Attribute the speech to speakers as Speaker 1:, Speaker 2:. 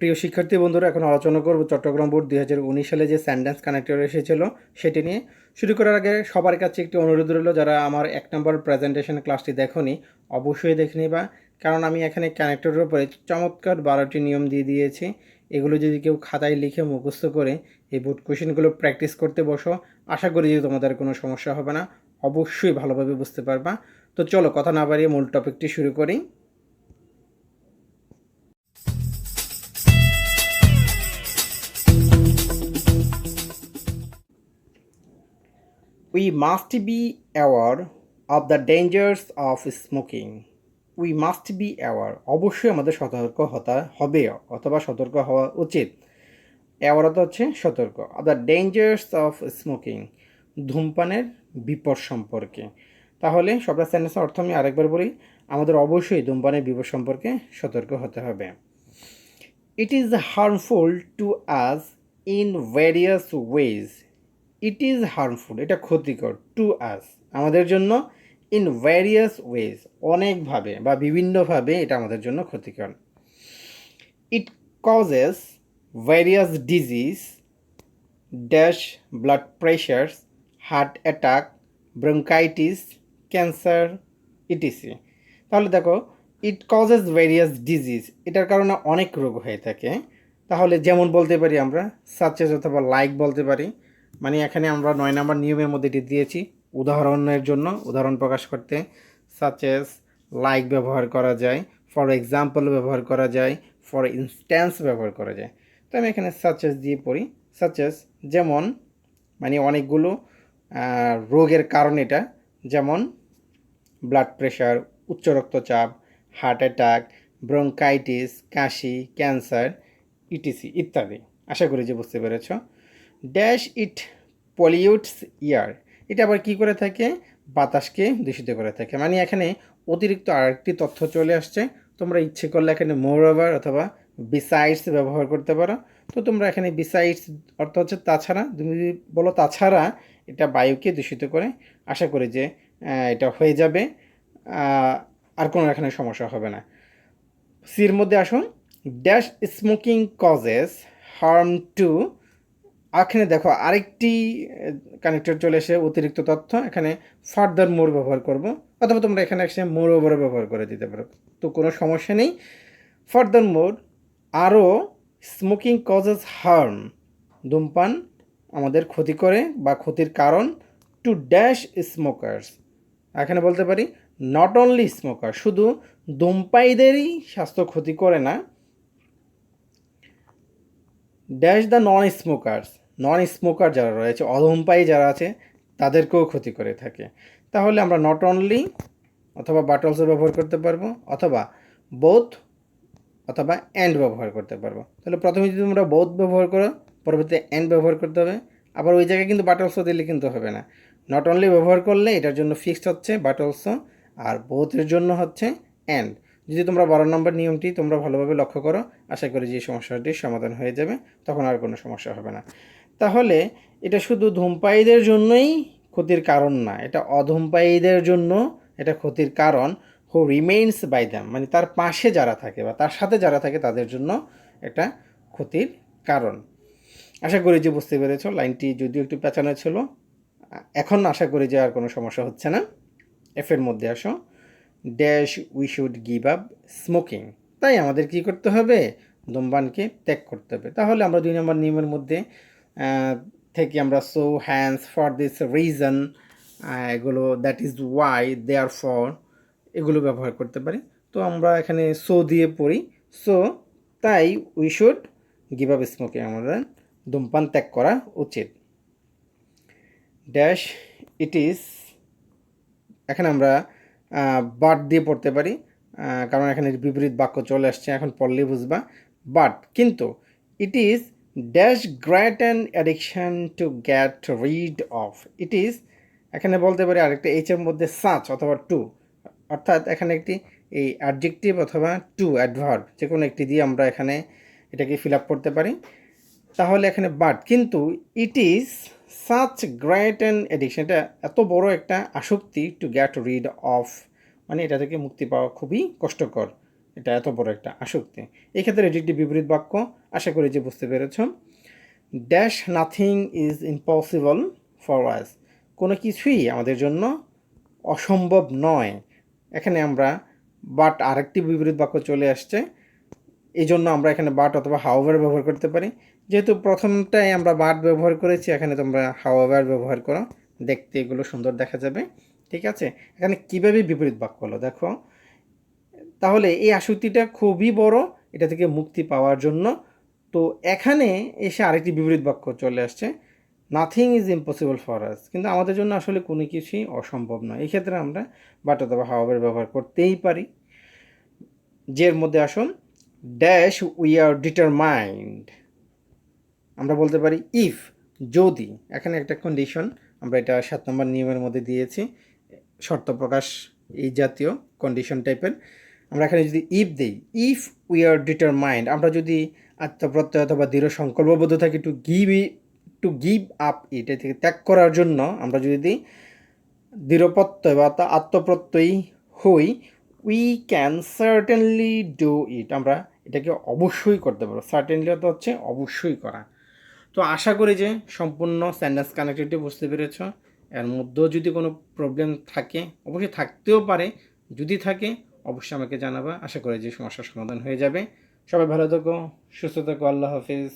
Speaker 1: প্রিয় শিক্ষার্থী বন্ধুরা, এখন আলোচনা করব চট্টগ্রাম বোর্ড 2019 সালে যে সেন্টেন্স কানেক্টর এসেছিল সেটি নিয়ে। শুরু করার আগে সবার কাছে একটি অনুরোধ রইল, যারা আমার 1 নম্বর প্রেজেন্টেশন ক্লাসটি দেখোনি অবশ্যই দেখে নিবা, কারণ আমি এখানে কানেক্টরের উপরে চমৎকার 12টি নিয়ম দিয়ে দিয়েছি। এগুলো যদি কেউ খাতায় লিখে মুখস্থ করে এই বোর্ড কোশ্চেনগুলো প্র্যাকটিস করতে বসো, আশা করি যে তোমাদের কোনো সমস্যা হবে না, অবশ্যই ভালোভাবে বুঝতে পারবা। তো চলো কথা না বাড়িয়ে মূল টপিকটি শুরু করি। We must be aware of the dangers of smoking. We must be aware. অবশ্যই আমাদের সতর্ক হতে হবে অথবা সতর্ক হওয়া উচিত। অ্যাওয়ার হচ্ছে সতর্ক। of the dangers of smoking, ধূমপানের বিপদ সম্পর্কে। তাহলে সবটা সেন্টেন্সের অর্থ আমি আরেকবার বলি, আমাদের অবশ্যই ধূমপানের বিপদ সম্পর্কে সতর্ক হতে হবে। It is harmful to us in various ways. It is harmful, এটা ক্ষতিকর, টু আস, আমাদের জন্য, ইন ভ্যারিয়াস ওয়েজ, অনেকভাবে বা বিভিন্নভাবে এটা আমাদের জন্য ক্ষতিকর। It causes various disease, dash blood pressure, heart attack, bronchitis, cancer, etc. তাহলে দেখো, ইট কজেস ভ্যারিয়াস ডিজিজ, এটার কারণে অনেক রোগ হয়ে থাকে। তাহলে যেমন বলতে পারি আমরা সাচেস অথবা লাইক বলতে পারি, মানে এখানে আমরা 9 নম্বর নিয়মের মধ্যে এটি দিয়েছি উদাহরণের জন্য, উদাহরণ প্রকাশ করতে। সাচেস লাইক ব্যবহার করা যায়, ফর এক্সাম্পল ব্যবহার করা যায়, ফর ইনস্ট্যান্স ব্যবহার করা যায়। তো আমি এখানে সাচেস দিয়ে পড়ি। সাচেস যেমন, মানে অনেকগুলো রোগের কারণ এটা, যেমন ব্লাড প্রেশার, উচ্চ রক্তচাপ, হার্ট অ্যাটাক, ব্রঙ্কাইটিস, কাশি, ক্যান্সার, ইটিসি ইত্যাদি। আশা করি যে বুঝতে পেরেছ। ড্যাশ ইট পলিউটস ইয়ার, এটা আবার কী করে থাকে, বাতাসকে দূষিত করে থাকে। মানে এখানে অতিরিক্ত আরেকটি তথ্য চলে আসছে, তোমরা ইচ্ছে করলে এখানে মোর ওভার অথবা বিসাইডস ব্যবহার করতে পারো। তো তোমরা এখানে বিসাইডস অর্থ হচ্ছে তাছাড়া, তুমি যদি বলো তাছাড়া, এটা বায়ুকে দূষিত করে। আশা করি যে এটা হয়ে যাবে, আর কোনো এখানে সমস্যা হবে না। সির মধ্যে আসুন, dash smoking causes harm two, এখানে দেখো আরেকটি কানেক্টর চলে এসে অতিরিক্ত তথ্য, এখানে ফার্দার মোর ব্যবহার করব, অথবা তোমরা এখানে এসে মোর ওভারও ব্যবহার করে দিতে পারো, তো কোনো সমস্যা নেই। ফার্দার মোর, আরও, স্মোকিং কজেস হার্ম, ধূমপান আমাদের ক্ষতি করে বা ক্ষতির কারণ, টু ড্যাশ স্মোকার্স, এখানে বলতে পারি নট অনলি স্মোকার, শুধু ধূমপায়ীদেরই স্বাস্থ্য ক্ষতি করে না, dash the non smokers, non smoker যারা রয়েছে, অধূমপায়ী যারা আছে, তাদেরকেও ক্ষতি করে থাকে। তাহলে আমরা নট অনলি অথবা বাট অলসো ব্যবহার করতে পারবো, অথবা বোথ অথবা অ্যান্ড ব্যবহার করতে পারবো। তাহলে প্রথমে যদি তোমরা বোথ ব্যবহার করো, পরবর্তীতে অ্যান্ড ব্যবহার করতে হবে। আবার ওই জায়গায় কিন্তু বাট অলসো দিলে কিন্তু হবে না, নট অনলি ব্যবহার করলে এটার জন্য ফিক্সড হচ্ছে বাট অলসো, আর বোথের জন্য হচ্ছে অ্যান্ড। যদি তোমরা 12 নম্বর নিয়মটি তোমরা ভালোভাবে লক্ষ্য করো, আশা করি যে সমস্যাটির সমাধান হয়ে যাবে, তখন আর কোনো সমস্যা হবে না। তাহলে এটা শুধু ধূমপায়ীদের জন্যই ক্ষতির কারণ না, এটা অধূমপায়ীদের জন্য এটা ক্ষতির কারণ। হু রিমেইনস বাই দ্যাম, মানে তার পাশে যারা থাকে বা তার সাথে যারা থাকে তাদের জন্য একটা ক্ষতির কারণ। আশা করি যে বুঝতে পেরেছ। লাইনটি যদিও একটু পেঁচানো ছিল, এখন আশা করি যে আর কোনো সমস্যা হচ্ছে না। এফের মধ্যে আসো, dash we should give up smoking, তাই আমাদের কি করতে হবে, ধূমপানকে ত্যাগ করতে হবে। তাহলে আমরা 2 নম্বর নিয়মের মধ্যে থেকে আমরা so hence for this reason, এগুলো that is why, therefore, এগুলো ব্যবহার করতে পারি। তো আমরা এখানে সো দিয়ে পড়ি, সো তাই we should give up smoking, আমাদের ধূমপান ত্যাগ করা উচিত। ড্যাশ ইট ইজ, এখানে আমরা বাট দিয়ে পড়তে পারি, কারণ এখানে বিপরীত বাক্য চলে আসছে, এখন পড়লেই বুঝবা। বাট কিন্তু, it is dash great an addiction to get rid of, it is, এখানে বলতে পারি আরেকটা এইচের মধ্যে সাচ অথবা টু, অর্থাৎ এখানে একটি এই অ্যাডজেক্টিভ অথবা টু অ্যাডভার্ব যে কোনো একটি দিয়ে আমরা এখানে এটাকে ফিল আপ করতে পারি। তাহলে এখানে বাট কিন্তু, it is such great an addiction, এটা এত বড় একটা আসক্তি, টু গেট রিড অফ, মানে এটা থেকে মুক্তি পাওয়া খুবই কষ্টকর, এটা এত বড় একটা আসক্তি। এক্ষেত্রে এটি একটি বিপরীত বাক্য, আশা করি যে বুঝতে পেরেছ। Dash nothing is impossible for us, কোনো কিছুই আমাদের জন্য অসম্ভব নয়। এখানে আমরা বাট আরেকটি বিপরীত বাক্য চলে আসছে, এই জন্য আমরা এখানে বাট অথবা হাউএভার ব্যবহার করতে পারি। যেহেতু প্রথমটায় আমরা বাট ব্যবহার করেছি, এখানে তোমরা হাউএভার ব্যবহার করো, দেখতে এগুলো সুন্দর দেখা যাবে। ঠিক আছে, এখানে কীভাবে বিপরীত বাক্য হলো দেখো। তাহলে এই আসক্তিটা খুবই বড়, এটা থেকে মুক্তি পাওয়ার জন্য তো এখানে এসে আরেকটি বিপরীত বাক্য চলে আসছে, nothing is impossible for us, কিন্তু আমাদের জন্য আসলে কোনো কিছুই অসম্ভব নয়। এই ক্ষেত্রে আমরা বাট অথবা হাউএভার ব্যবহার করতেই পারি। যের মধ্যে আসুন, ড্যাশ উই আর ডিটারমাইন্ড, আমরা বলতে পারি ইফ, যদি, এখানে একটা কন্ডিশন, আমরা এটা 7 নম্বর নিয়মের মধ্যে দিয়েছি, শর্ত প্রকাশ এই জাতীয় কন্ডিশন টাইপের। আমরা এখানে যদি ইফ দেই, ইফ উই আর ডিটারমাইন্ড, আমরা যদি আত্মপ্রত্যয় অথবা দৃঢ় সংকল্পবদ্ধ থাকি টু গিভ আপ ইট, থেকে ত্যাগ করার জন্য আমরা যদি দিই দৃঢ়প্রত্যয় বা আত্মপ্রত্যয়ী হই, we can certainly do it, আমরা এটাকে অবশ্যই করতে পারবো। সার্টেনলি অর্থ হচ্ছে অবশ্যই করা। তো আশা করি যে সম্পূর্ণ সেন্টেন্স কানেক্টিভিটি বুঝতে পেরেছ। এর মধ্যেও যদি কোনো প্রবলেম থাকে, অবশ্যই থাকতেও পারে, যদি থাকে অবশ্যই আমাকে জানাবা। আশা করি যে সমস্যার সমাধান হয়ে যাবে। সবাই ভালো থাকো, সুস্থ থাকো, আল্লাহ হাফিজ।